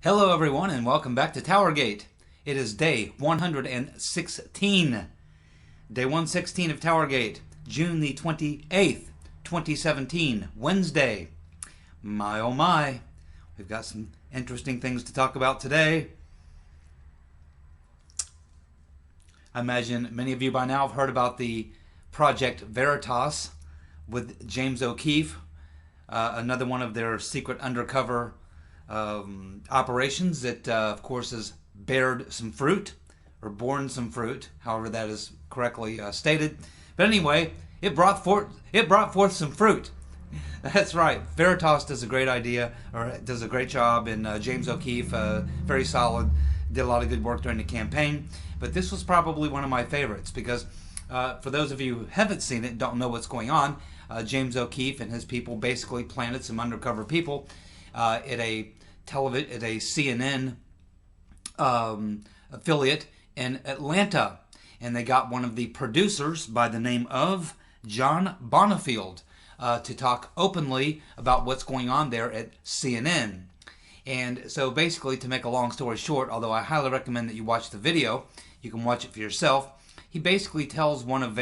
Hello everyone and welcome back to TowerGate. It is day 116. Day 116 of TowerGate, June the 28th, 2017, Wednesday. My oh my, we've got some interesting things to talk about today. I imagine many of you by now have heard about the Project Veritas with James O'Keefe, another one of their secret undercover operations that, of course, has bared some fruit, or borne some fruit, however that is correctly stated. But anyway, it brought forth some fruit. That's right. Veritas does a great idea, or does a great job, and James O'Keefe, very solid, did a lot of good work during the campaign. But this was probably one of my favorites because, for those of you who haven't seen it, don't know what's going on, James O'Keefe and his people basically planted some undercover people at a CNN affiliate in Atlanta, and they got one of the producers by the name of John Bonifield to talk openly about what's going on there at CNN. And so basically, to make a long story short, although I highly recommend that you watch the video, you can watch it for yourself, he basically tells one of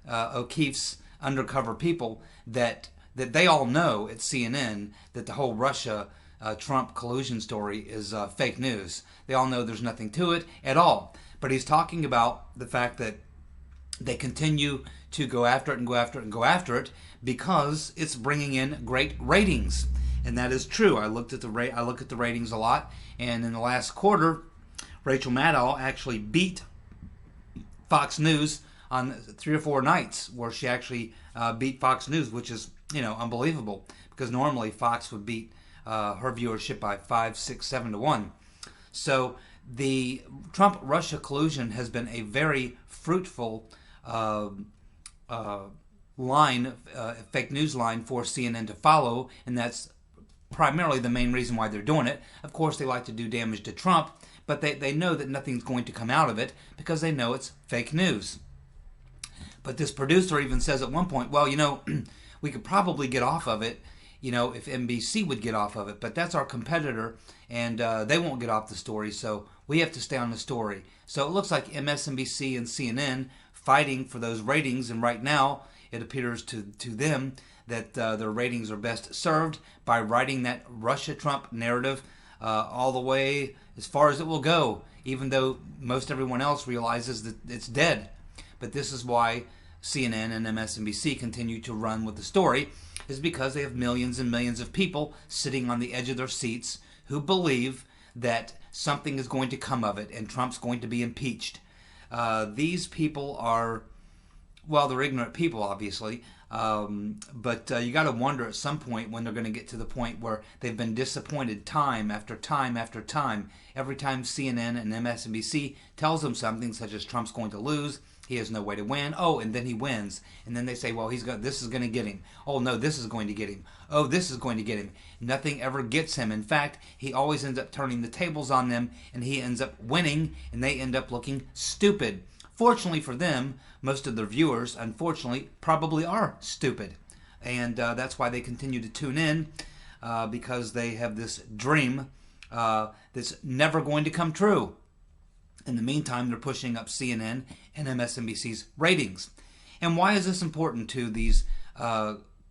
O'Keefe's undercover people that they all know at CNN that the whole Russia-Trump collusion story is fake news. They all know there's nothing to it at all. But he's talking about the fact that they continue to go after it and go after it and go after it because it's bringing in great ratings. And that is true. I look at the ratings a lot, and in the last quarter, Rachel Maddow actually beat Fox News on 3 or 4 nights, where she actually beat Fox News, which is, unbelievable, because normally Fox would beat her viewership by 5, 6, 7 to 1. So the Trump-Russia collusion has been a very fruitful fake news line for CNN to follow, and that's primarily the main reason why they're doing it. Of course, they like to do damage to Trump, but they know that nothing's going to come out of it because they know it's fake news. But this producer even says at one point, well, we could probably get off of it, if NBC would get off of it. But that's our competitor, and they won't get off the story, so we have to stay on the story. So it looks like MSNBC and CNN fighting for those ratings, and right now it appears to them that their ratings are best served by writing that Russia-Trump narrative all the way as far as it will go, even though most everyone else realizes that it's dead. But this is why CNN and MSNBC continue to run with the story, is because they have millions and millions of people sitting on the edge of their seats who believe that something is going to come of it and Trump's going to be impeached. These people are, well, they're ignorant people, obviously, but you got to wonder at some point when they're going to get to the point where they've been disappointed time after time after time. Every time CNN and MSNBC tells them something such as Trump's going to lose, he has no way to win. Oh, and then he wins. And then they say, well, this is going to get him. Oh, no, this is going to get him. Oh, this is going to get him. Nothing ever gets him. In fact, he always ends up turning the tables on them, and he ends up winning, and they end up looking stupid. Fortunately for them, most of their viewers, unfortunately, probably are stupid. And that's why they continue to tune in, because they have this dream that's never going to come true. In the meantime, they're pushing up CNN and MSNBC's ratings. And why is this important to these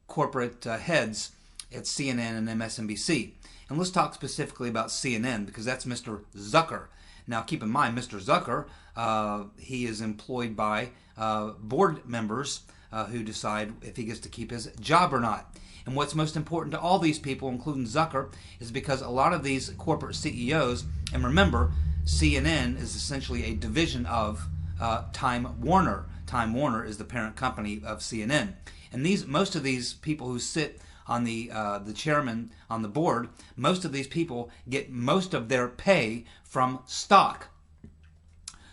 corporate heads at CNN and MSNBC? And let's talk specifically about CNN, because that's Mr. Zucker. Now, keep in mind, Mr. Zucker, he is employed by board members who decide if he gets to keep his job or not. And what's most important to all these people, including Zucker, is because a lot of these corporate CEOs, and remember, CNN is essentially a division of Time Warner. Time Warner is the parent company of CNN. And most of these people who sit on the chairman on the board, most of these people get most of their pay from stock.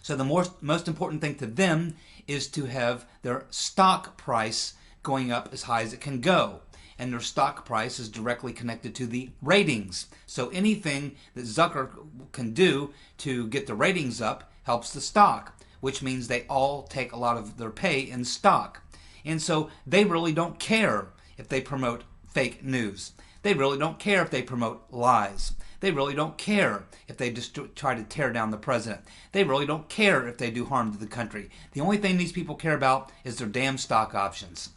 So the most important thing to them is to have their stock price going up as high as it can go. And their stock price is directly connected to the ratings. So anything that Zucker can do to get the ratings up helps the stock, which means they all take a lot of their pay in stock. And so they really don't care if they promote fake news. They really don't care if they promote lies. They really don't care if they just try to tear down the president. They really don't care if they do harm to the country. The only thing these people care about is their damn stock options.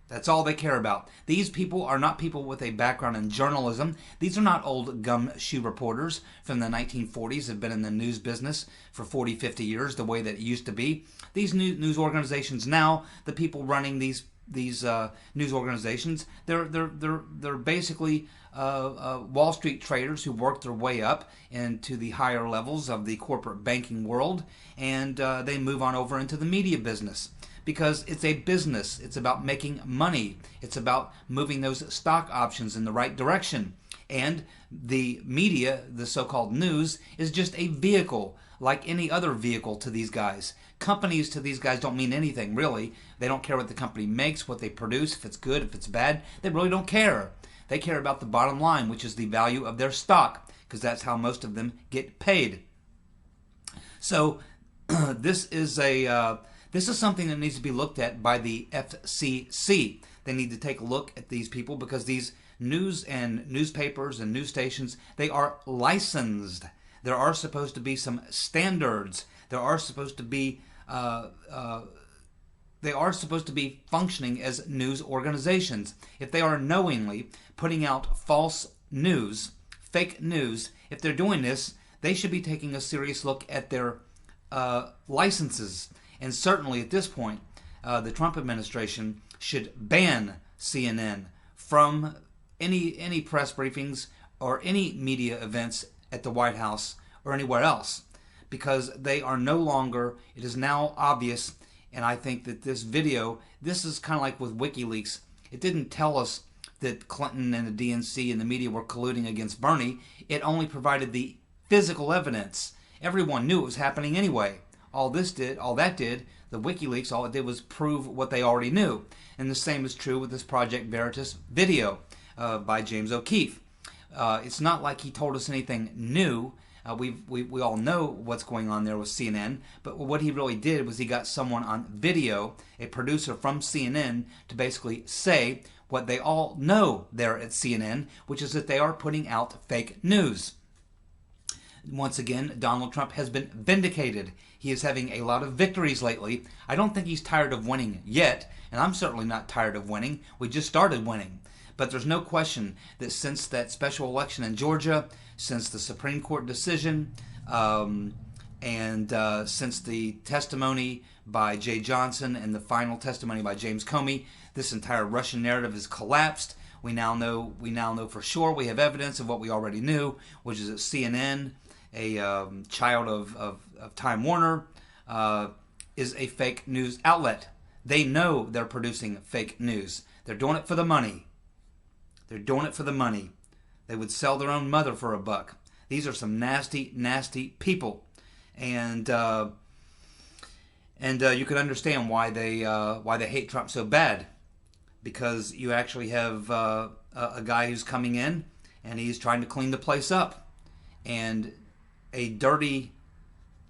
That's all they care about. These people are not people with a background in journalism. These are not old gumshoe reporters from the 1940s who have been in the news business for 40, 50 years, the way that it used to be. These news organizations now, the people running these news organizations, they're basically Wall Street traders who worked their way up into the higher levels of the corporate banking world, and they move on over into the media business. Because it's a business. It's about making money. It's about moving those stock options in the right direction. And the media, the so-called news, is just a vehicle, like any other vehicle to these guys. Companies to these guys don't mean anything, really. They don't care what the company makes, what they produce, if it's good, if it's bad. They really don't care. They care about the bottom line, which is the value of their stock, because that's how most of them get paid. So this is something that needs to be looked at by the FCC. They need to take a look at these people because these news and newspapers and news stations, they are licensed. There are supposed to be some standards. There are supposed to be they are supposed to be functioning as news organizations. If they are knowingly putting out false news, fake news, if they're doing this, they should be taking a serious look at their licenses. And certainly at this point, the Trump administration should ban CNN from any press briefings or any media events at the White House or anywhere else, because they are no longer, it is now obvious, and I think that this video, this is kind of like with WikiLeaks. It didn't tell us that Clinton and the DNC and the media were colluding against Bernie. It only provided the physical evidence. Everyone knew it was happening anyway. All that did, the WikiLeaks, all it did was prove what they already knew. And the same is true with this Project Veritas video by James O'Keefe. It's not like he told us anything new. We all know what's going on there with CNN, but what he really did was he got someone on video, a producer from CNN, to basically say what they all know there at CNN, which is that they are putting out fake news. Once again, Donald Trump has been vindicated. He is having a lot of victories lately. I don't think he's tired of winning yet, and I'm certainly not tired of winning. We just started winning. But there's no question that since that special election in Georgia, since the Supreme Court decision, and since the testimony by Jay Johnson and the final testimony by James Comey, this entire Russian narrative has collapsed. We now know for sure. We have evidence of what we already knew, which is that CNN, a child of Time Warner, is a fake news outlet. They know they're producing fake news. They're doing it for the money. They're doing it for the money. They would sell their own mother for $1. These are some nasty, nasty people, and you can understand why they hate Trump so bad, because you actually have a guy who's coming in and he's trying to clean the place up, and a dirty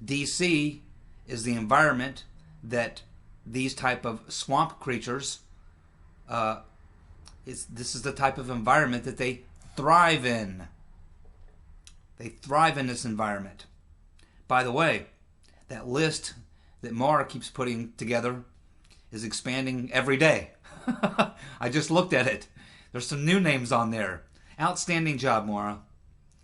DC is the environment that these type of swamp creatures. This is the type of environment that they thrive in. They thrive in this environment. By the way, that list that Mara keeps putting together is expanding every day. I just looked at it. There's some new names on there. Outstanding job, Mara.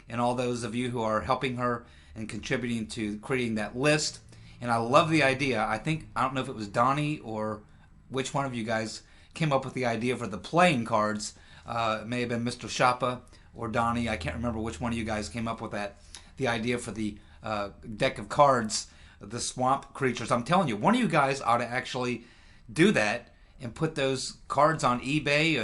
And all those of you who are helping her and contributing to creating that list. And I love the idea. I don't know if it was Donnie or which one of you guys came up with the idea for the playing cards. It may have been Mr. Shapa or Donnie. I can't remember which one of you guys came up with that. The idea for the deck of cards, the swamp creatures. I'm telling you, one of you guys ought to actually do that and put those cards on eBay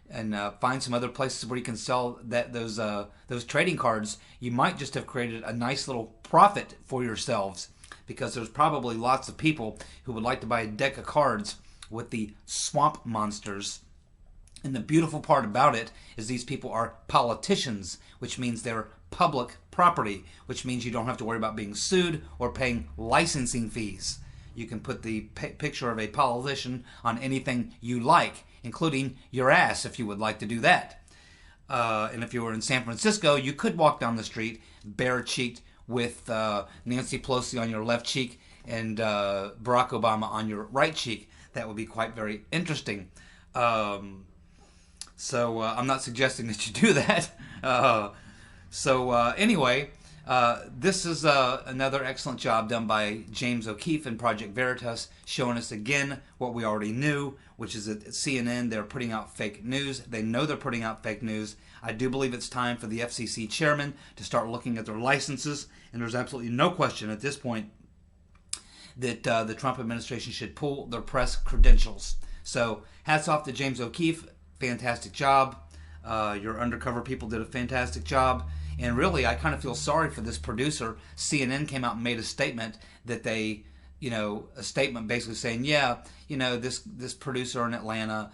and find some other places where you can sell those trading cards. You might just have created a nice little profit for yourselves, because there's probably lots of people who would like to buy a deck of cards with the swamp monsters. And the beautiful part about it is these people are politicians, which means they're public property, which means you don't have to worry about being sued or paying licensing fees. You can put the picture of a politician on anything you like, including your ass if you would like to do that. And if you were in San Francisco, you could walk down the street bare-cheeked with Nancy Pelosi on your left cheek and Barack Obama on your right cheek. That would be quite very interesting. So I'm not suggesting that you do that. Anyway, this is another excellent job done by James O'Keefe and Project Veritas, showing us again what we already knew, which is that CNN, they're putting out fake news. They know they're putting out fake news. I do believe it's time for the FCC chairman to start looking at their licenses, and there's absolutely no question at this point that the Trump administration should pull their press credentials. So hats off to James O'Keefe. Fantastic job. Your undercover people did a fantastic job. And really, I kind of feel sorry for this producer. CNN came out and made a statement that they, a statement basically saying, this producer in Atlanta,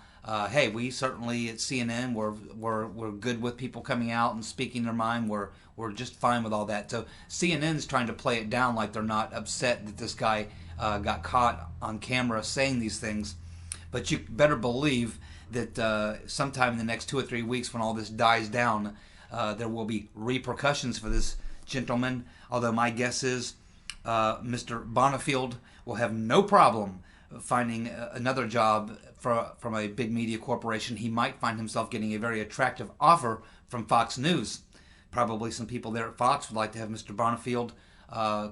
hey, we certainly at CNN, we're good with people coming out and speaking their mind. We're just fine with all that. So CNN's trying to play it down like they're not upset that this guy got caught on camera saying these things. But you better believe that sometime in the next 2 or 3 weeks, when all this dies down, there will be repercussions for this gentleman. Although my guess is Mr. Bonifield will have no problem finding another job from a big media corporation. He might find himself getting a very attractive offer from Fox News. Probably some people there at Fox would like to have Mr. Bonifield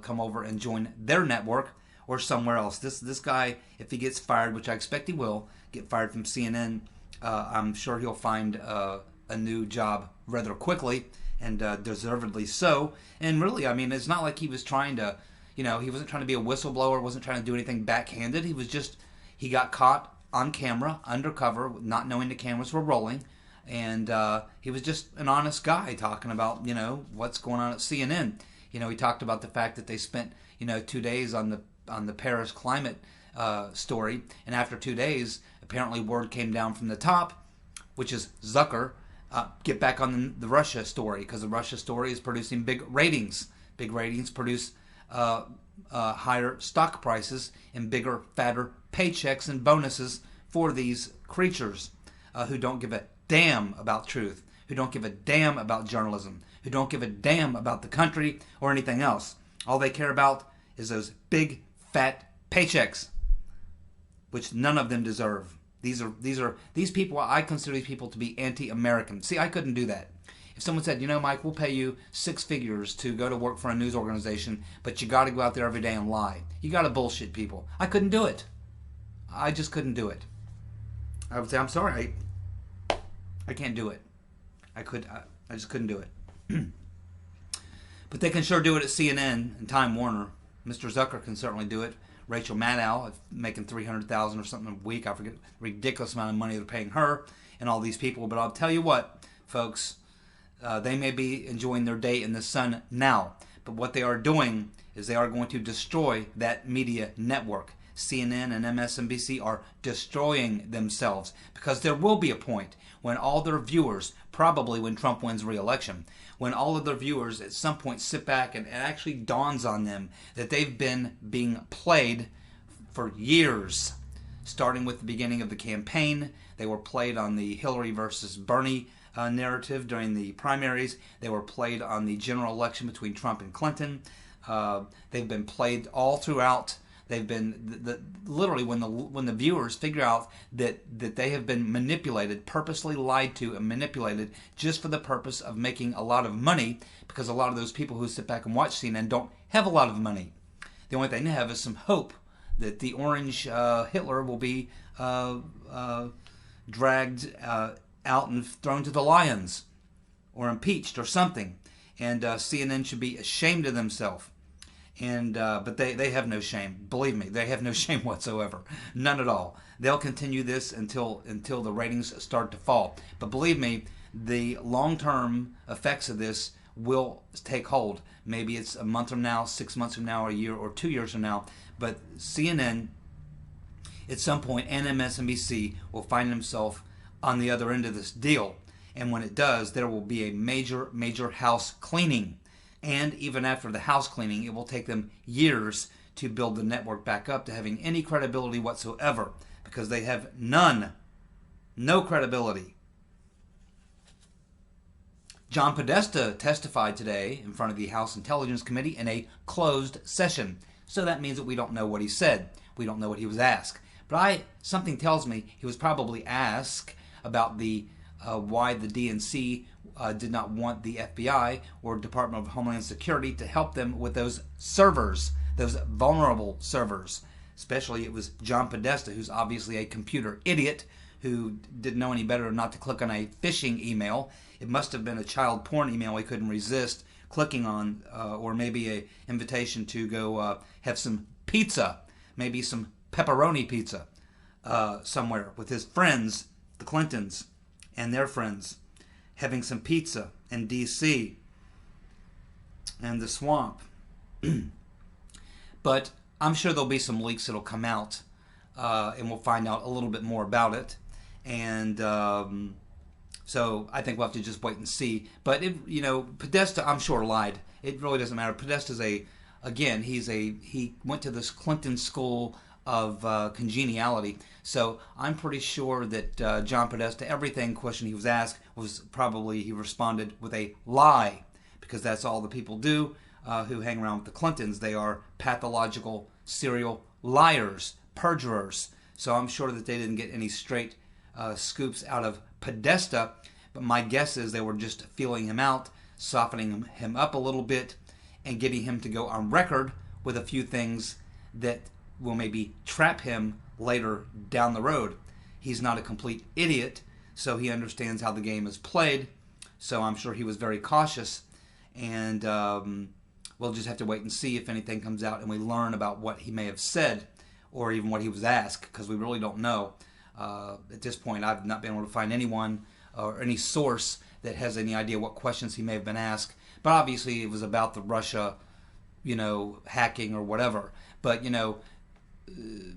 come over and join their network or somewhere else. This guy, if he gets fired, which I expect he will, get fired from CNN, I'm sure he'll find a new job rather quickly, and deservedly so. And really, I mean, it's not like he was trying to, he wasn't trying to be a whistleblower, wasn't trying to do anything backhanded. He got caught on camera, undercover, not knowing the cameras were rolling, and he was just an honest guy talking about, what's going on at CNN. He talked about the fact that they spent, 2 days on the Paris climate story, and after 2 days, apparently word came down from the top, which is Zucker, get back on the Russia story, because the Russia story is producing big ratings. Big ratings produce higher stock prices and bigger, fatter paychecks and bonuses for these creatures who don't give a damn about truth, who don't give a damn about journalism, who don't give a damn about the country or anything else. All they care about is those big, fat paychecks, which none of them deserve. These people, I consider these people to be anti-American. See, I couldn't do that. If someone said, Mike, we'll pay you 6 figures to go to work for a news organization, but you got to go out there every day and lie. You got to bullshit people. I couldn't do it. I just couldn't do it. I would say, I'm sorry, I can't do it. I just couldn't do it. But they can sure do it at CNN and Time Warner. Mr. Zucker can certainly do it. Rachel Maddow, making $300,000 or something a week. I forget the ridiculous amount of money they're paying her and all these people. But I'll tell you what, folks, they may be enjoying their day in the sun now. But what they are doing is they are going to destroy that media network. CNN and MSNBC are destroying themselves, because there will be a point when all their viewers, probably when Trump wins re-election, when all of their viewers at some point sit back and it actually dawns on them that they've been being played for years, starting with the beginning of the campaign. They were played on the Hillary versus Bernie narrative during the primaries. They were played on the general election between Trump and Clinton. They've been played all throughout. They've been literally when the viewers figure out that they have been manipulated, purposely lied to and manipulated just for the purpose of making a lot of money, because a lot of those people who sit back and watch CNN don't have a lot of money. The only thing they have is some hope that the orange Hitler will be dragged out and thrown to the lions or impeached or something. And CNN should be ashamed of themselves. And but they have no shame. Believe me, they have no shame whatsoever. None at all. They'll continue this until the ratings start to fall. But believe me, the long-term effects of this will take hold. Maybe it's a month from now, 6 months from now, a year or 2 years from now. But CNN, at some point, and MSNBC will find themselves on the other end of this deal. And when it does, there will be a major, major house cleaning. And even after the house cleaning, it will take them years to build the network back up to having any credibility whatsoever, because they have no credibility. John Podesta testified today in front of the House Intelligence Committee in a closed session. So that means that we don't know what he said. We don't know what he was asked. But something tells me he was probably asked about the why the DNC did not want the FBI or Department of Homeland Security to help them with those servers, those vulnerable servers. Especially it was John Podesta, who's obviously a computer idiot, who didn't know any better not to click on a phishing email. It must have been a child porn email he couldn't resist clicking on, or maybe an invitation to go have some pizza, maybe some pepperoni pizza somewhere with his friends, the Clintons, and their friends, having some pizza in D.C. and the swamp. But I'm sure there'll be some leaks that'll come out, and we'll find out a little bit more about it. And so I think we'll have to just wait and see. But Podesta, I'm sure, lied. It really doesn't matter. Podesta's he went to this Clinton school of congeniality. So I'm pretty sure that John Podesta, everything question he was asked was probably, he responded with a lie, because that's all the people do who hang around with the Clintons. They are pathological serial liars, perjurers. So I'm sure that they didn't get any straight scoops out of Podesta, but my guess is they were just feeling him out, softening him up a little bit, and getting him to go on record with a few things that will maybe trap him later down the road. He's not a complete idiot, so he understands how the game is played, so I'm sure he was very cautious, and we'll just have to wait and see if anything comes out and we learn about what he may have said, or even what he was asked, because we really don't know. At this point, I've not been able to find anyone or any source that has any idea what questions he may have been asked. But obviously, it was about the Russia, hacking or whatever. But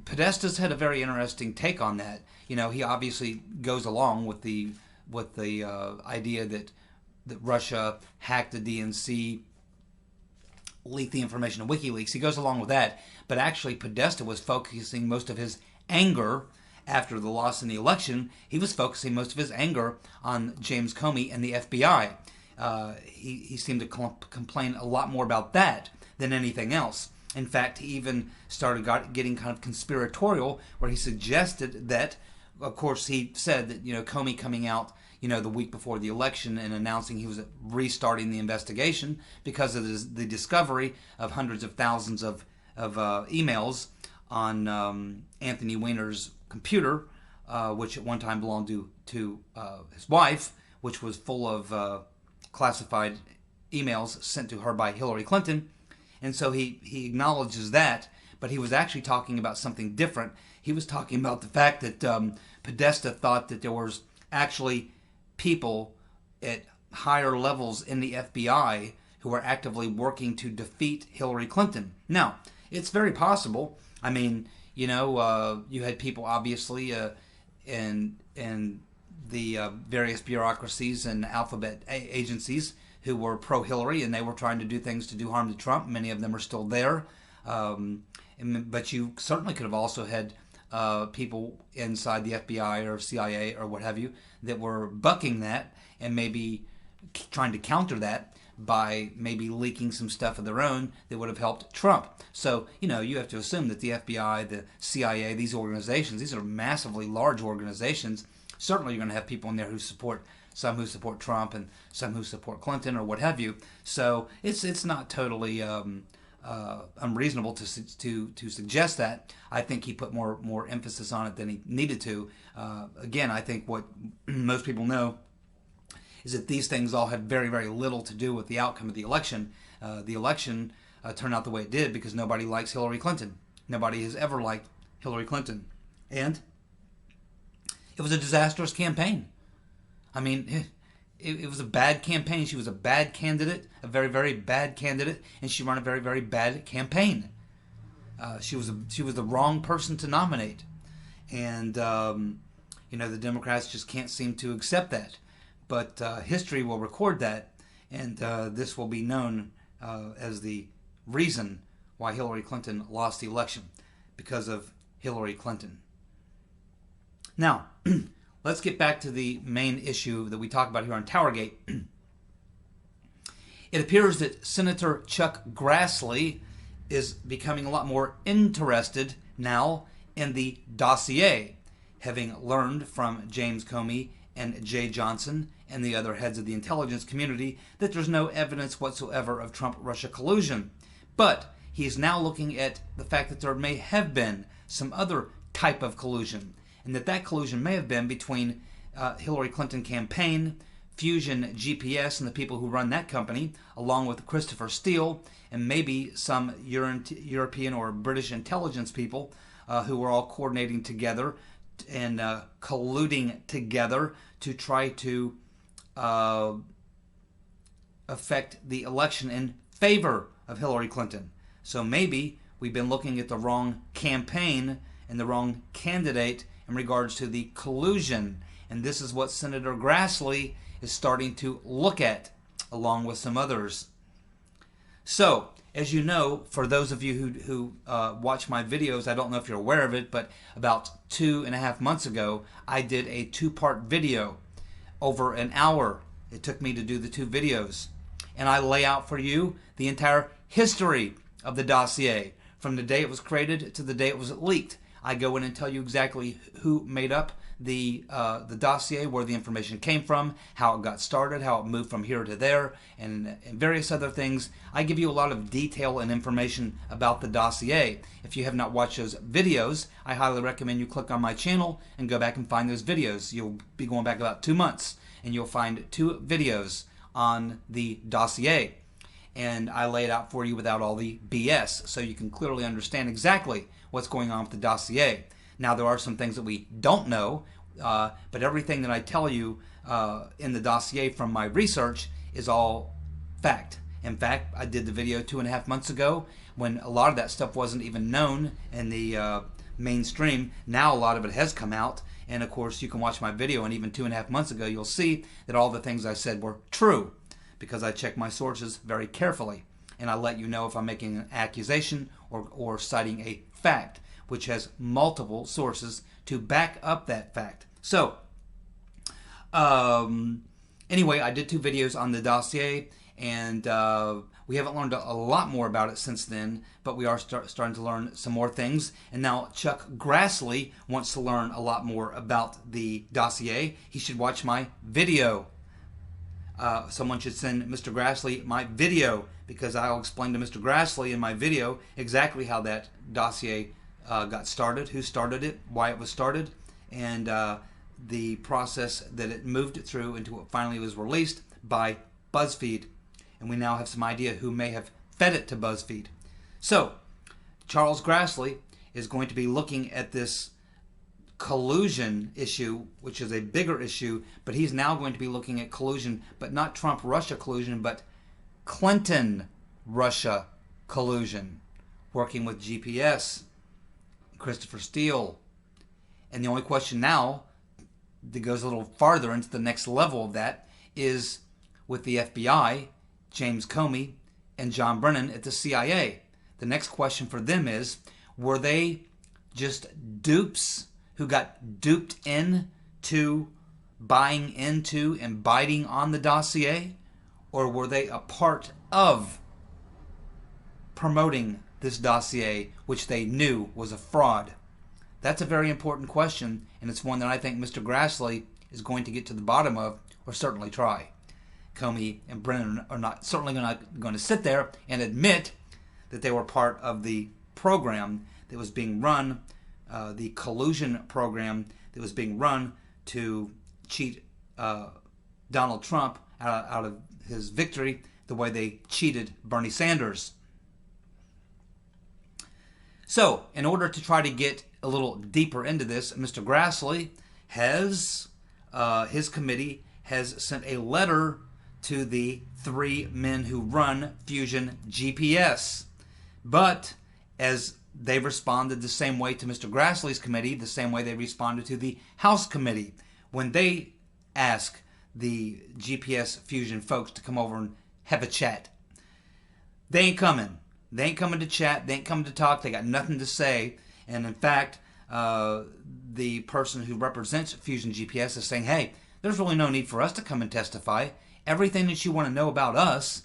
Podesta's had a very interesting take on that. He obviously goes along with the idea that Russia hacked the DNC, leaked the information to WikiLeaks. He goes along with that. But actually, Podesta was focusing most of his anger after the loss in the election. He was focusing most of his anger on James Comey and the FBI. He seemed to complain a lot more about that than anything else. In fact, he even started getting kind of conspiratorial, where he suggested that, of course, he said that, Comey coming out, the week before the election and announcing he was restarting the investigation because of the discovery of hundreds of thousands of emails on Anthony Weiner's computer, which at one time belonged to his wife, which was full of classified emails sent to her by Hillary Clinton. And so he acknowledges that, but he was actually talking about something different. He was talking about the fact that Podesta thought that there was actually people at higher levels in the FBI who were actively working to defeat Hillary Clinton. Now, it's very possible. I mean, you had people obviously in the various bureaucracies and alphabet agencies who were pro-Hillary, and they were trying to do things to do harm to Trump. Many of them are still there. But you certainly could have also had people inside the FBI or CIA or what have you that were bucking that and maybe trying to counter that by maybe leaking some stuff of their own that would have helped Trump. So, you have to assume that the FBI, the CIA, these organizations, these are massively large organizations. Certainly you're going to have people in there who support, some who support Trump and some who support Clinton or what have you. So it's not totally unreasonable to suggest that. I think he put more emphasis on it than he needed to. Again, I think what most people know is that these things all had very, very little to do with the outcome of the election. The election turned out the way it did because nobody likes Hillary Clinton. Nobody has ever liked Hillary Clinton. And it was a disastrous campaign. I mean, it was a bad campaign. She was a bad candidate, a very, very bad candidate, and she ran a very, very bad campaign. She was the wrong person to nominate. And, the Democrats just can't seem to accept that. But history will record that, and this will be known as the reason why Hillary Clinton lost the election, because of Hillary Clinton. Now, let's get back to the main issue that we talk about here on TowerGate. It appears that Senator Chuck Grassley is becoming a lot more interested now in the dossier, having learned from James Comey and Jay Johnson and the other heads of the intelligence community that there's no evidence whatsoever of Trump-Russia collusion. But he is now looking at the fact that there may have been some other type of collusion, and that collusion may have been between Hillary Clinton campaign, Fusion GPS and the people who run that company, along with Christopher Steele, and maybe some European or British intelligence people who were all coordinating together and colluding together to try to affect the election in favor of Hillary Clinton. So maybe we've been looking at the wrong campaign and the wrong candidate in regards to the collusion. And this is what Senator Grassley is starting to look at, along with some others. So, as you know, for those of you who watch my videos, I don't know if you're aware of it, but about 2.5 months ago, I did a 2-part video, over an hour. It took me to do the 2 videos. And I lay out for you the entire history of the dossier, from the day it was created to the day it was leaked. I go in and tell you exactly who made up the dossier, where the information came from, how it got started, how it moved from here to there, and various other things. I give you a lot of detail and information about the dossier. If you have not watched those videos, I highly recommend you click on my channel and go back and find those videos. You'll be going back about 2 months, and you'll find 2 videos on the dossier. And I lay it out for you without all the BS, so you can clearly understand exactly what's going on with the dossier. Now, there are some things that we don't know, but everything that I tell you in the dossier from my research is all fact. In fact, I did the video 2.5 months ago when a lot of that stuff wasn't even known in the mainstream. Now a lot of it has come out, and of course you can watch my video, and even 2.5 months ago you'll see that all the things I said were true, because I check my sources very carefully, and I let you know if I'm making an accusation or citing a fact, which has multiple sources to back up that fact. So, anyway, I did 2 videos on the dossier, and we haven't learned a lot more about it since then, but we are starting to learn some more things. And now Chuck Grassley wants to learn a lot more about the dossier. He should watch my video. Someone should send Mr. Grassley my video, because I'll explain to Mr. Grassley in my video exactly how that dossier got started, who started it, why it was started, and the process that it moved through until it finally was released by BuzzFeed. And we now have some idea who may have fed it to BuzzFeed. So, Charles Grassley is going to be looking at this collusion issue, which is a bigger issue, but he's now going to be looking at collusion, but not Trump-Russia collusion, but Clinton-Russia collusion, working with GPS, Christopher Steele. And the only question now that goes a little farther into the next level of that is with the FBI, James Comey, and John Brennan at the CIA. The next question for them is, were they just dupes who got duped into buying into and biting on the dossier? Or were they a part of promoting this dossier, which they knew was a fraud? That's a very important question, and it's one that I think Mr. Grassley is going to get to the bottom of, or certainly try. Comey and Brennan are not certainly not going to sit there and admit that they were part of the program that was being run, the collusion program that was being run to cheat Donald Trump out of his victory, the way they cheated Bernie Sanders. So, in order to try to get a little deeper into this, Mr. Grassley has, his committee has sent a letter to the 3 men who run Fusion GPS. But as they responded the same way to Mr. Grassley's committee, the same way they responded to the House committee when they asked the GPS Fusion folks to come over and have a chat. They ain't coming. They ain't coming to chat. They ain't coming to talk. They got nothing to say. And in fact, the person who represents Fusion GPS is saying, hey, there's really no need for us to come and testify. Everything that you want to know about us,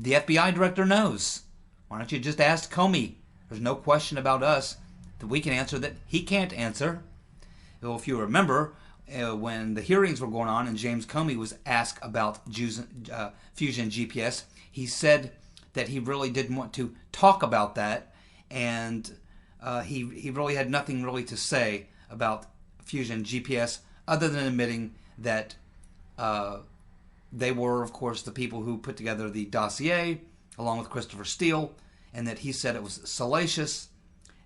The FBI director knows. Why don't you just ask Comey? There's no question about us that we can answer that he can't answer. Well, if you remember, when the hearings were going on and James Comey was asked about Fusion GPS, he said that he really didn't want to talk about that, and he really had nothing really to say about Fusion GPS other than admitting that they were, of course, the people who put together the dossier along with Christopher Steele, and that he said it was salacious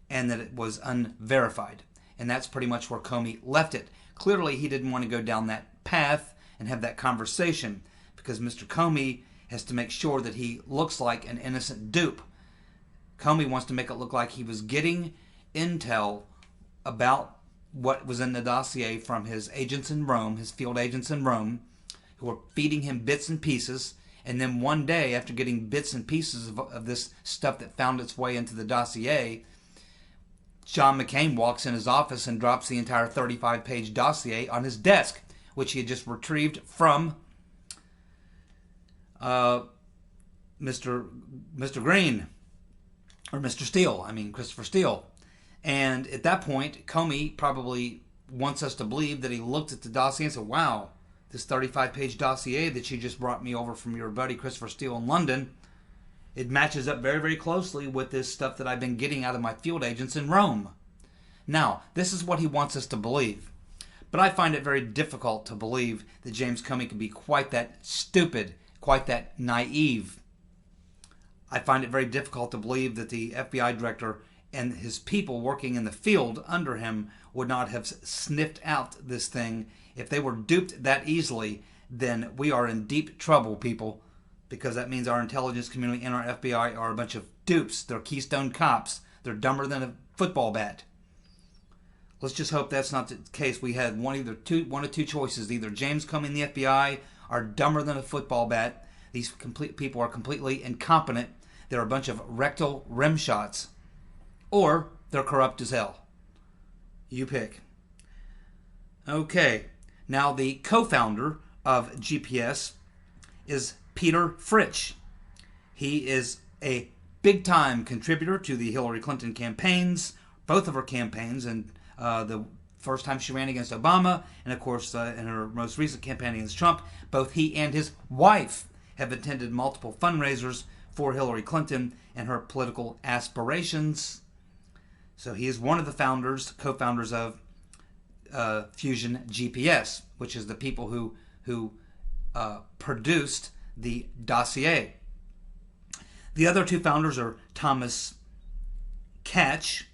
and that it was unverified. And that's pretty much where Comey left it. Clearly, he didn't want to go down that path and have that conversation because Mr. Comey has to make sure that he looks like an innocent dupe. Comey wants to make it look like he was getting intel about what was in the dossier from his agents in Rome, his field agents in Rome, who were feeding him bits and pieces. And then one day, after getting bits and pieces of this stuff that found its way into the dossier, John McCain walks in his office and drops the entire 35-page dossier on his desk, which he had just retrieved from Mr. Green, or Mr. Steele, Christopher Steele. And at that point, Comey probably wants us to believe that he looked at the dossier and said, wow, this 35-page dossier that you just brought me over from your buddy Christopher Steele in London, it matches up very, very closely with this stuff that I've been getting out of my field agents in Rome. Now, this is what he wants us to believe. But I find it very difficult to believe that James Comey could be quite that stupid, quite that naive. I find it very difficult to believe that the FBI director and his people working in the field under him would not have sniffed out this thing. If they were duped that easily, then we are in deep trouble, people, because that means our intelligence community and our FBI are a bunch of dupes. They're Keystone cops. They're dumber than a football bat. Let's just hope that's not the case. We had one of two choices. Either James Comey and the FBI are dumber than a football bat. These people are completely incompetent. They're a bunch of rectal rim shots. Or they're corrupt as hell. You pick. Okay. Now the co-founder of GPS is Peter Fritsch. He is a big-time contributor to the Hillary Clinton campaigns, both of her campaigns, and the first time she ran against Obama, and of course in her most recent campaign against Trump. Both he and his wife have attended multiple fundraisers for Hillary Clinton and her political aspirations. So he is one of the co-founders of Fusion GPS, which is the people who produced the dossier. The other two founders are Thomas Cater,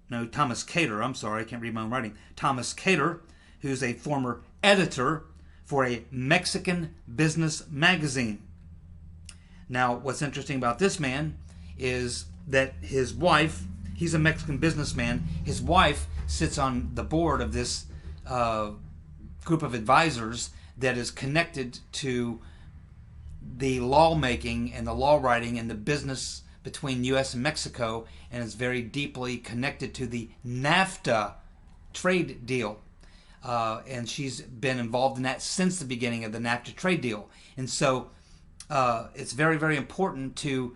I'm sorry, I can't read my own writing. Thomas Cater, who's a former editor for a Mexican business magazine. Now, what's interesting about this man is that his wife, he's a Mexican businessman, his wife sits on the board of this group of advisors that is connected to the lawmaking and the law writing and the business between U.S. and Mexico, and is very deeply connected to the NAFTA trade deal. And she's been involved in that since the beginning of the NAFTA trade deal. And so it's very, very important to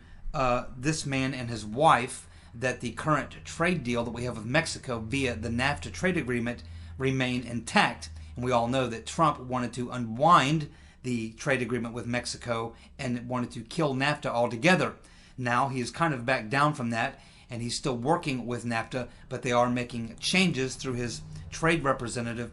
this man and his wife that the current trade deal that we have with Mexico via the NAFTA trade agreement remain intact. And we all know that Trump wanted to unwind the trade agreement with Mexico and wanted to kill NAFTA altogether. Now he has kind of backed down from that, and he's still working with NAFTA, but they are making changes through his trade representative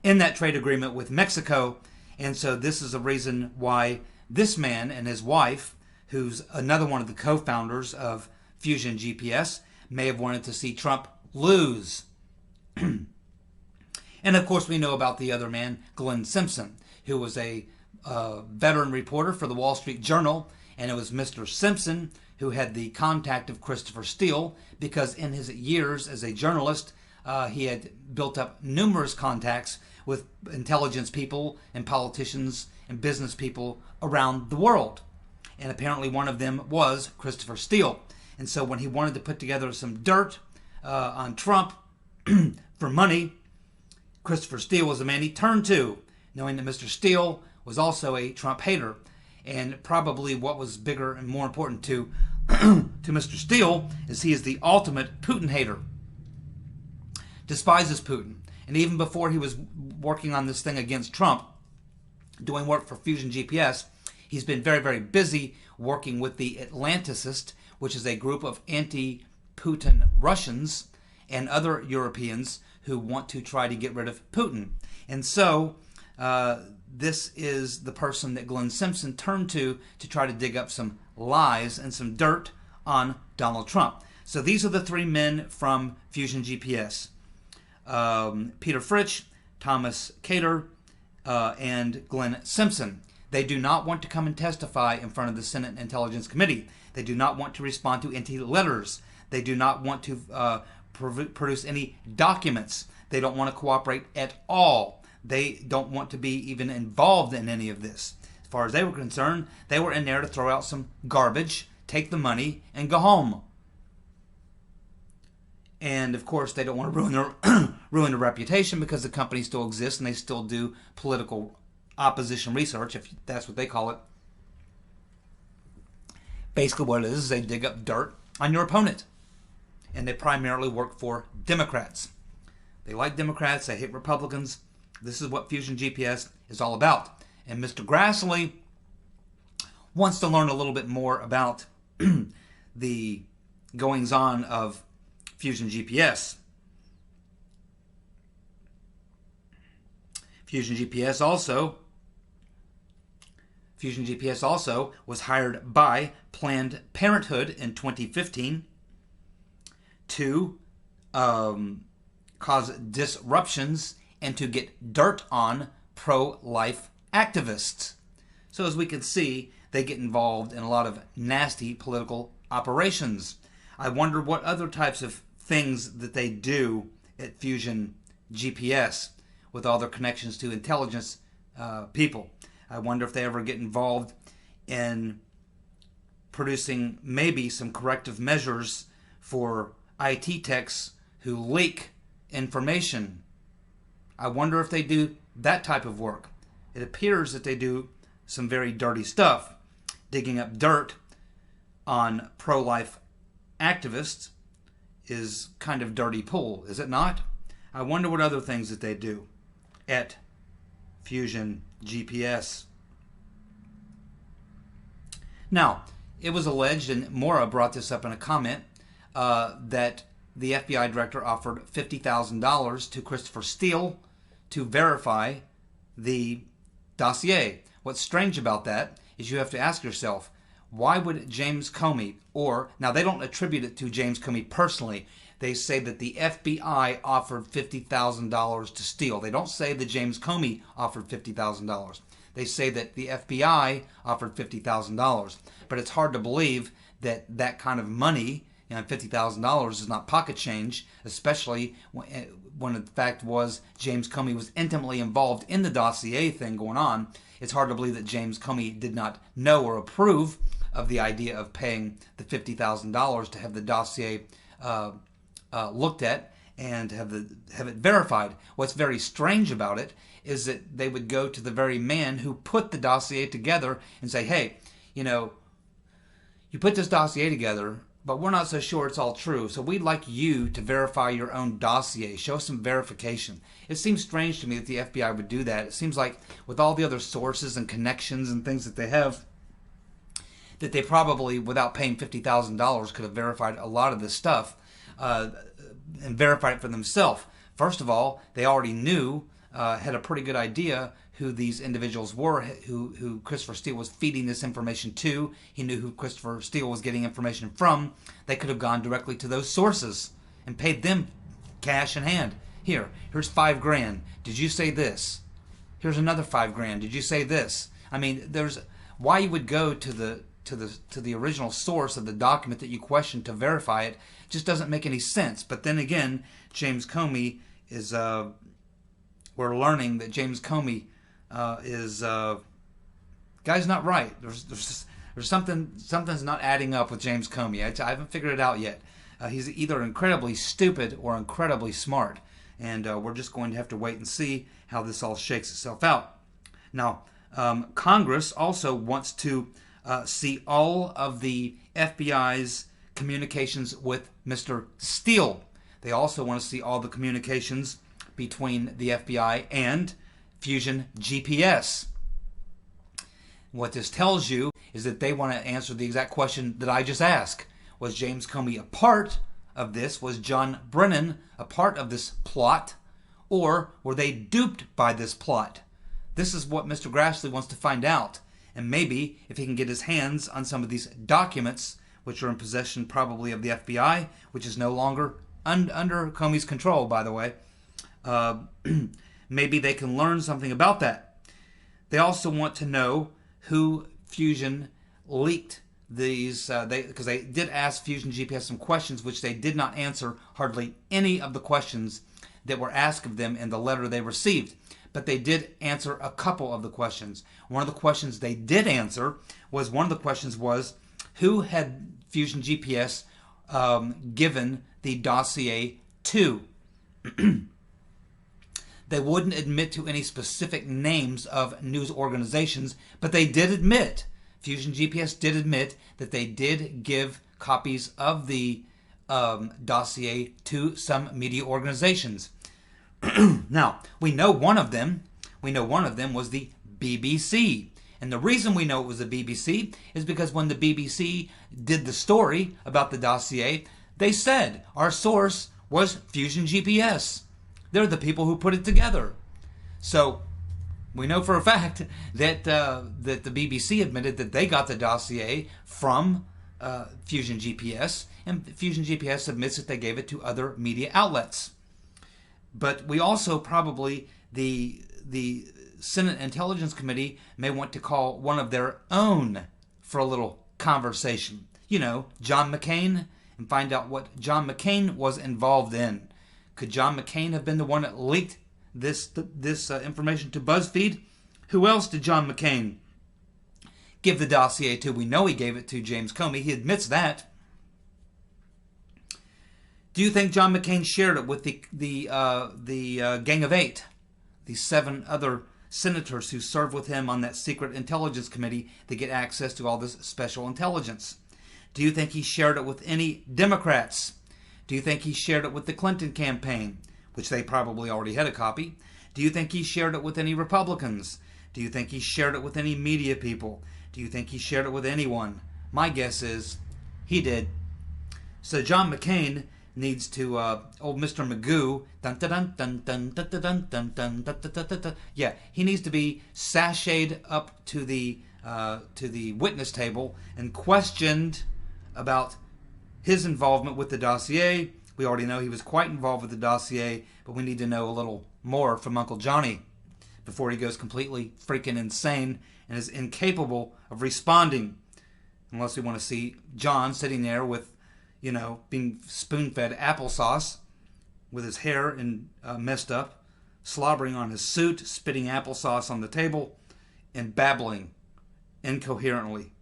in that trade agreement with Mexico. And so this is a reason why this man and his wife, who's another one of the co-founders of Fusion GPS, may have wanted to see Trump lose. And of course we know about the other man, Glenn Simpson, who was a veteran reporter for the Wall Street Journal. And it was Mr. Simpson who had the contact of Christopher Steele, because in his years as a journalist, he had built up numerous contacts with intelligence people and politicians and business people around the world. And apparently one of them was Christopher Steele. And so when he wanted to put together some dirt on Trump for money, Christopher Steele was the man he turned to, knowing that Mr. Steele was also a Trump hater. And probably what was bigger and more important to to Mr. Steele is he is the ultimate Putin hater. Despises Putin. And even before he was working on this thing against Trump, doing work for Fusion GPS, he's been very, very busy working with the Atlanticists, which is a group of anti-Putin Russians and other Europeans who want to try to get rid of Putin. And so this is the person that Glenn Simpson turned to try to dig up some lies and some dirt on Donald Trump. So these are the three men from Fusion GPS. Peter Fritsch, Thomas Cater, and Glenn Simpson. They do not want to come and testify in front of the Senate Intelligence Committee. They do not want to respond to any letters. They do not want to produce any documents. They don't want to cooperate at all. They don't want to be even involved in any of this. As far as they were concerned, they were in there to throw out some garbage, take the money, and go home. And of course, they don't want to ruin their reputation because the company still exists and they still do political opposition research, if that's what they call it. Basically what it is they dig up dirt on your opponent. And they primarily work for Democrats. They like Democrats, they hate Republicans. This is what Fusion GPS is all about. And Mr. Grassley wants to learn a little bit more about the goings-on of Fusion GPS. Fusion GPS also was hired by Planned Parenthood in 2015 to cause disruptions and to get dirt on pro-life activists. So as we can see, they get involved in a lot of nasty political operations. I wonder what other types of things that they do at Fusion GPS with all their connections to intelligence people. I wonder if they ever get involved in producing maybe some corrective measures for IT techs who leak information. I wonder if they do that type of work. It appears that they do some very dirty stuff, digging up dirt on pro-life activists is kind of dirty pool, is it not? I wonder what other things that they do at Fusion GPS. Now, it was alleged, and Maura brought this up in a comment, that the FBI director offered $50,000 to Christopher Steele to verify the dossier. What's strange about that is you have to ask yourself, why would James Comey, now they don't attribute it to James Comey personally. They say that the FBI offered $50,000 to Steele. They don't say that James Comey offered $50,000. They say that the FBI offered $50,000. But it's hard to believe that that kind of money, $50,000 is not pocket change, especially when the fact was James Comey was intimately involved in the dossier thing going on. It's hard to believe that James Comey did not know or approve of the idea of paying the $50,000 to have the dossier looked at and have it verified. What's very strange about it is that they would go to the very man who put the dossier together and say, hey, you put this dossier together, but we're not so sure it's all true, so we'd like you to verify your own dossier. Show some verification. It seems strange to me that the FBI would do that. It seems like with all the other sources and connections and things that they have, that they probably, without paying $50,000, could have verified a lot of this stuff and verified it for themselves. First of all, they already knew, had a pretty good idea who these individuals were, who Christopher Steele was feeding this information to. He knew who Christopher Steele was getting information from. They could have gone directly to those sources and paid them cash in hand. Here's $5,000. Did you say this? Here's another $5,000. Did you say this? I mean, there's why you would go to the original source of the document that you questioned to verify it just doesn't make any sense. But then again, James Comey is we're learning that James Comey guy's not right. There's something's not adding up with James Comey. I haven't figured it out yet. He's either incredibly stupid or incredibly smart, and we're just going to have to wait and see how this all shakes itself out. Now, Congress also wants to see all of the FBI's communications with Mr. Steele. They also want to see all the communications between the FBI and Fusion GPS. What this tells you is that they want to answer the exact question that I just asked. Was James Comey a part of this? Was John Brennan a part of this plot? Or were they duped by this plot? This is what Mr. Grassley wants to find out. And maybe if he can get his hands on some of these documents, which are in possession probably of the FBI, which is no longer under Comey's control, by the way, maybe they can learn something about that. They also want to know who Fusion leaked these, because they did ask Fusion GPS some questions, which they did not answer hardly any of the questions that were asked of them in the letter they received. But they did answer a couple of the questions. One of the questions they did answer was, who had Fusion GPS given the dossier to? They wouldn't admit to any specific names of news organizations, but they did admit, Fusion GPS did admit that they did give copies of the dossier to some media organizations. Now, we know one of them was the BBC. And the reason we know it was the BBC is because when the BBC did the story about the dossier, they said our source was Fusion GPS. They're the people who put it together. So we know for a fact that that the BBC admitted that they got the dossier from Fusion GPS, and Fusion GPS admits that they gave it to other media outlets. But we also probably, the Senate Intelligence Committee may want to call one of their own for a little conversation. You know, John McCain, and find out what John McCain was involved in. Could John McCain have been the one that leaked this information to BuzzFeed? Who else did John McCain give the dossier to? We know he gave it to James Comey. He admits that. Do you think John McCain shared it with the Gang of Eight, the 7 other senators who serve with him on that secret intelligence committee to get access to all this special intelligence? Do you think he shared it with any Democrats? Do you think he shared it with the Clinton campaign, which they probably already had a copy? Do you think he shared it with any Republicans? Do you think he shared it with any media people? Do you think he shared it with anyone? My guess is he did. So John McCain needs to, old Mr. Magoo, yeah, he needs to be sashayed up to the witness table and questioned about his involvement with the dossier. We already know he was quite involved with the dossier, but we need to know a little more from Uncle Johnny before he goes completely freaking insane and is incapable of responding. Unless we want to see John sitting there with, you know, being spoon-fed applesauce with his hair and messed up, slobbering on his suit, spitting applesauce on the table, and babbling incoherently.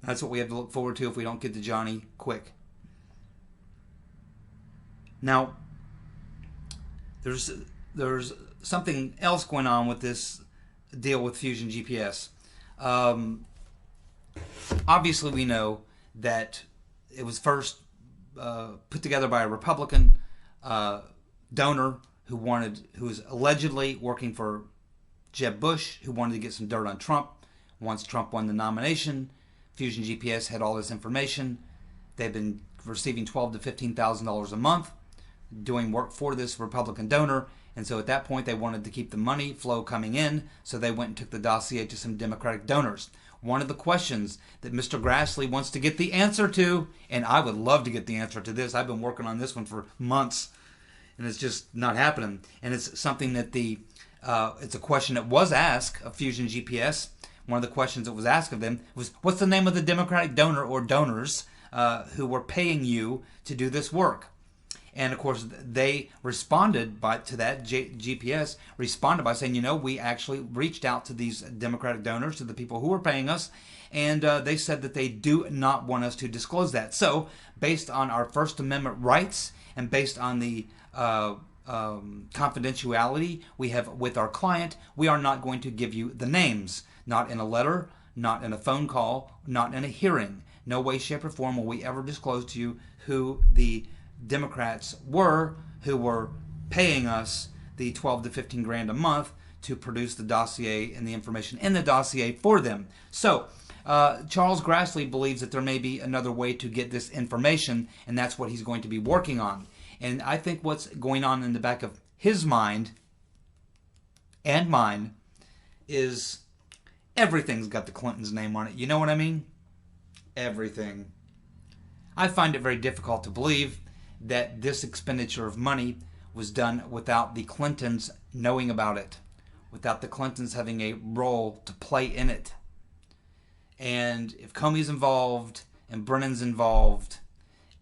That's what we have to look forward to if we don't get to Johnny quick. Now, there's something else going on with this deal with Fusion GPS. Obviously, we know that it was first put together by a Republican donor who was allegedly working for Jeb Bush, who wanted to get some dirt on Trump. Once Trump won the nomination, Fusion GPS had all this information. They've been receiving $12,000 to $15,000 a month doing work for this Republican donor, and so at that point they wanted to keep the money flow coming in, so they went and took the dossier to some Democratic donors. One of the questions that Mr. Grassley wants to get the answer to, and I would love to get the answer to this, I've been working on this one for months, and it's just not happening, and it's something that it's a question that was asked of Fusion GPS. One of the questions that was asked of them was, what's the name of the Democratic donor or donors who were paying you to do this work? And of course, they responded to that. GPS responded by saying, you know, we actually reached out to these Democratic donors, to the people who were paying us, and they said that they do not want us to disclose that. So, based on our First Amendment rights and based on the confidentiality we have with our client, we are not going to give you the names. Not in a letter, not in a phone call, not in a hearing. No way, shape, or form will we ever disclose to you who the Democrats were who were paying us the 12 to 15 grand a month to produce the dossier and the information in the dossier for them. So, Charles Grassley believes that there may be another way to get this information, and that's what he's going to be working on. And I think what's going on in the back of his mind and mine is everything's got the Clintons' name on it. You know what I mean? Everything. I find it very difficult to believe that this expenditure of money was done without the Clintons knowing about it, without the Clintons having a role to play in it. And if Comey's involved, and Brennan's involved,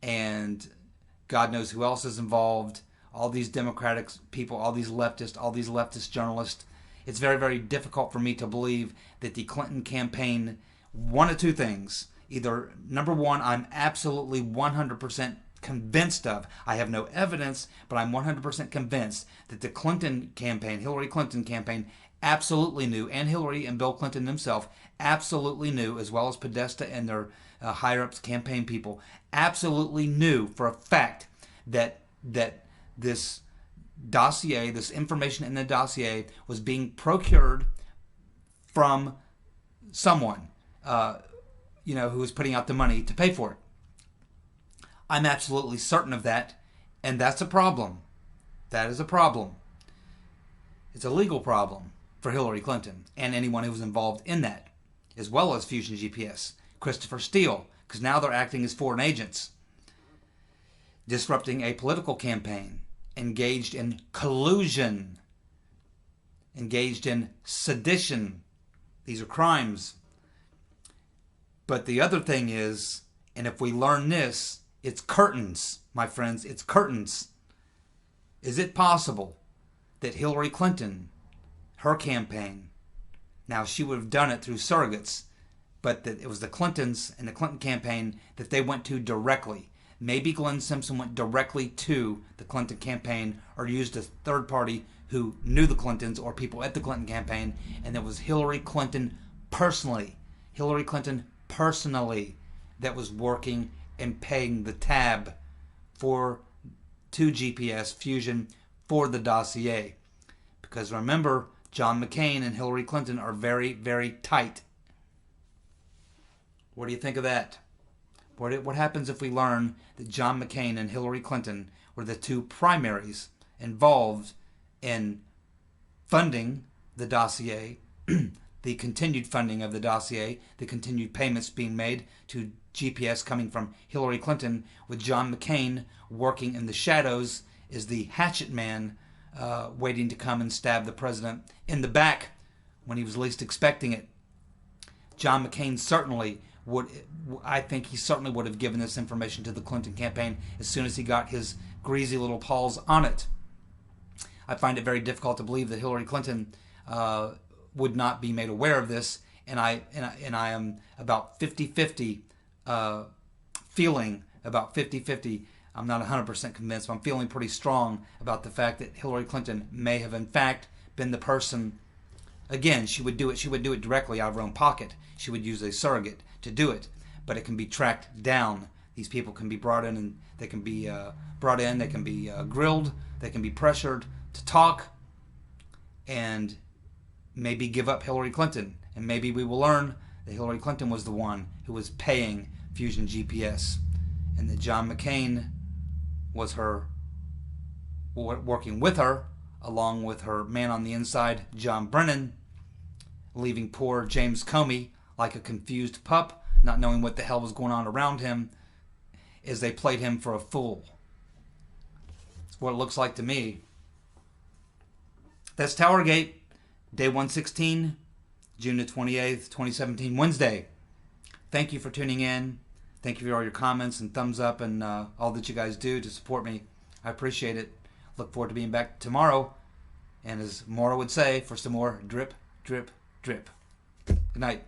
and God knows who else is involved, all these Democratic people, all these leftist journalists, it's very, very difficult for me to believe that the Clinton campaign, one of two things. Either, number one, I'm absolutely 100% convinced of, I have no evidence, but I'm 100% convinced that the Clinton campaign, Hillary Clinton campaign, absolutely knew, and Hillary and Bill Clinton himself absolutely knew, as well as Podesta and their higher-ups campaign people, absolutely knew for a fact that this dossier, this information in the dossier, was being procured from someone, who was putting out the money to pay for it. I'm absolutely certain of that, and that's a problem. That is a problem. It's a legal problem for Hillary Clinton and anyone who was involved in that, as well as Fusion GPS, Christopher Steele, because now they're acting as foreign agents, disrupting a political campaign, engaged in collusion, engaged in sedition. These are crimes. But the other thing is, and if we learn this, it's curtains, my friends, it's curtains. Is it possible that Hillary Clinton, her campaign, now she would have done it through surrogates, but that it was the Clintons and the Clinton campaign that they went to directly. Maybe Glenn Simpson went directly to the Clinton campaign or used a third party who knew the Clintons or people at the Clinton campaign, and it was Hillary Clinton personally that was working and paying the tab to GPS Fusion for the dossier. Because remember, John McCain and Hillary Clinton are very, very tight. What do you think of that? What happens if we learn that John McCain and Hillary Clinton were the two primaries involved in funding the dossier, the continued funding of the dossier, the continued payments being made to GPS coming from Hillary Clinton, with John McCain working in the shadows as the hatchet man, waiting to come and stab the president in the back when he was least expecting it. John McCain certainly would have given this information to the Clinton campaign as soon as he got his greasy little paws on it. I find it very difficult to believe that Hillary Clinton would not be made aware of this, and I am about 50-50 feeling about 50-50. I'm not 100% convinced, but I'm feeling pretty strong about the fact that Hillary Clinton may have in fact been the person. Again, she would do it directly out of her own pocket. She would use a surrogate to do it, but it can be tracked down. These people can be brought in, and they can be they can be grilled, they can be pressured to talk, and maybe give up Hillary Clinton. And maybe we will learn that Hillary Clinton was the one who was paying Fusion GPS, and that John McCain was her, working with her, along with her man on the inside, John Brennan, leaving poor James Comey like a confused pup, not knowing what the hell was going on around him, as they played him for a fool. That's what it looks like to me. That's TowerGate, day 116, June the 28th, 2017, Wednesday. Thank you for tuning in. Thank you for all your comments and thumbs up and all that you guys do to support me. I appreciate it. Look forward to being back tomorrow. And as Maura would say, for some more drip, drip, drip. Good night.